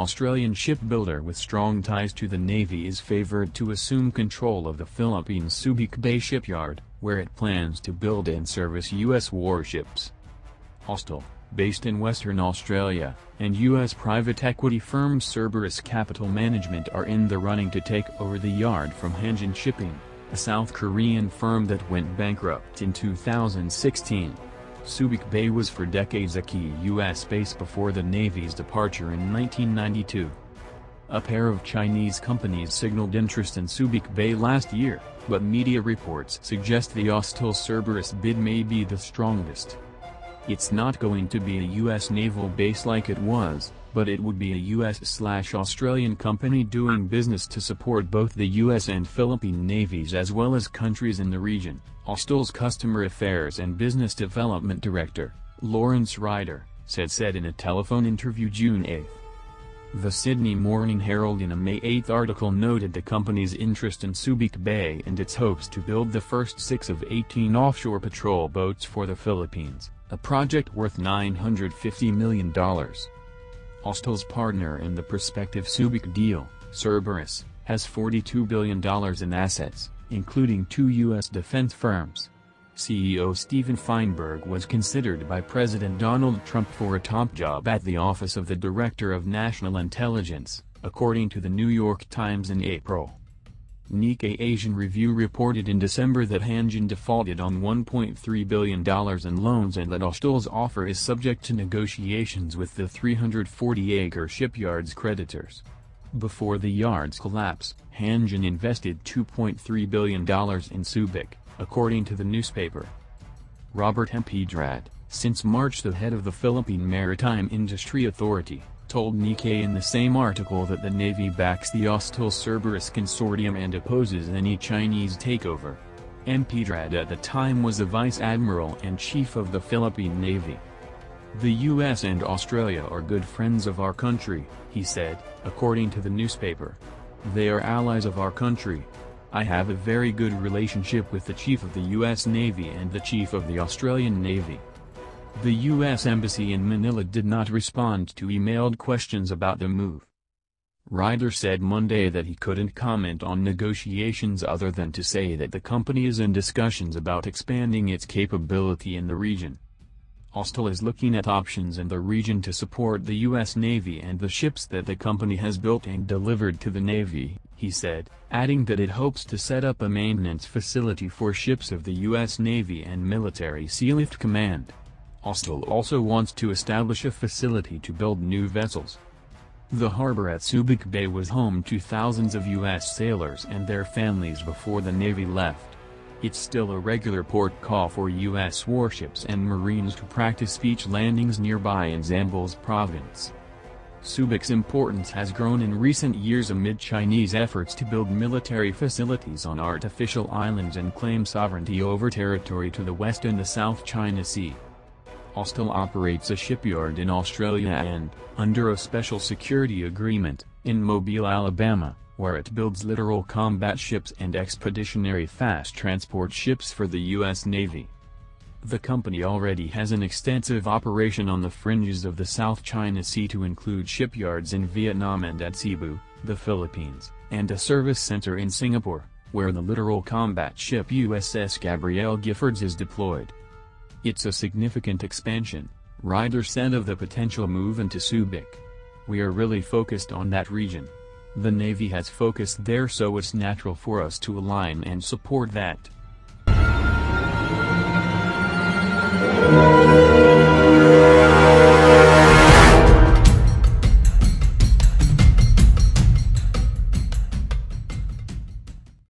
Australian shipbuilder with strong ties to the Navy is favoured to assume control of the Philippines Subic Bay shipyard, where it plans to build and service U.S. warships. Austal, based in Western Australia, and U.S. private equity firm Cerberus Capital Management are in the running to take over the yard from Hanjin Shipping, a South Korean firm that went bankrupt in 2016. Subic Bay was for decades a key U.S. base before the Navy's departure in 1992. A pair of Chinese companies signaled interest in Subic Bay last year, but media reports suggest the Austal-Cerberus bid may be the strongest. It's not going to be a U.S. naval base like it was, but it would be a U.S./Australian company doing business to support both the U.S. and Philippine navies as well as countries in the region, Austal's Customer Affairs and Business Development Director, Lawrence Ryder, said in a telephone interview June 8. The Sydney Morning Herald in a May 8 article noted the company's interest in Subic Bay and its hopes to build the first 6 of 18 offshore patrol boats for the Philippines, a project worth $950 million. Austal's partner in the prospective Subic deal, Cerberus, has $42 billion in assets, including 2 U.S. defense firms. CEO Steven Feinberg was considered by President Donald Trump for a top job at the Office of the Director of National Intelligence, according to the New York Times in April. Nikkei Asian Review reported in December that Hanjin defaulted on $1.3 billion in loans and that Austal's offer is subject to negotiations with the 340-acre shipyard's creditors. Before the yard's collapse, Hanjin invested $2.3 billion in Subic, according to the newspaper. Robert M. Pedrad, since March the head of the Philippine Maritime Industry Authority, told Nikkei in the same article that the Navy backs the Austal-Cerberus consortium and opposes any Chinese takeover. M. Pedrad at the time was a vice admiral and chief of the Philippine Navy. "The U.S. and Australia are good friends of our country," he said, according to the newspaper. "They are allies of our country. I have a very good relationship with the Chief of the U.S. Navy and the Chief of the Australian Navy." The U.S. Embassy in Manila did not respond to emailed questions about the move. Ryder said Monday that he couldn't comment on negotiations other than to say that the company is in discussions about expanding its capability in the region. Austal is looking at options in the region to support the U.S. Navy and the ships that the company has built and delivered to the Navy, he said, adding that it hopes to set up a maintenance facility for ships of the U.S. Navy and Military Sealift Command. Austal also wants to establish a facility to build new vessels. The harbor at Subic Bay was home to thousands of U.S. sailors and their families before the Navy left. It's still a regular port call for U.S. warships and Marines to practice beach landings nearby in Zambo's province. Subic's importance has grown in recent years amid Chinese efforts to build military facilities on artificial islands and claim sovereignty over territory to the west and the South China Sea. Austal operates a shipyard in Australia and, under a special security agreement, in Mobile, Alabama, where it builds littoral combat ships and expeditionary fast transport ships for the U.S. Navy. The company already has an extensive operation on the fringes of the South China Sea to include shipyards in Vietnam and at Cebu, the Philippines, and a service center in Singapore, where the littoral combat ship USS Gabrielle Giffords is deployed. "It's a significant expansion," Ryder said of the potential move into Subic. "We are really focused on that region. The Navy has focused there, so it's natural for us to align and support that."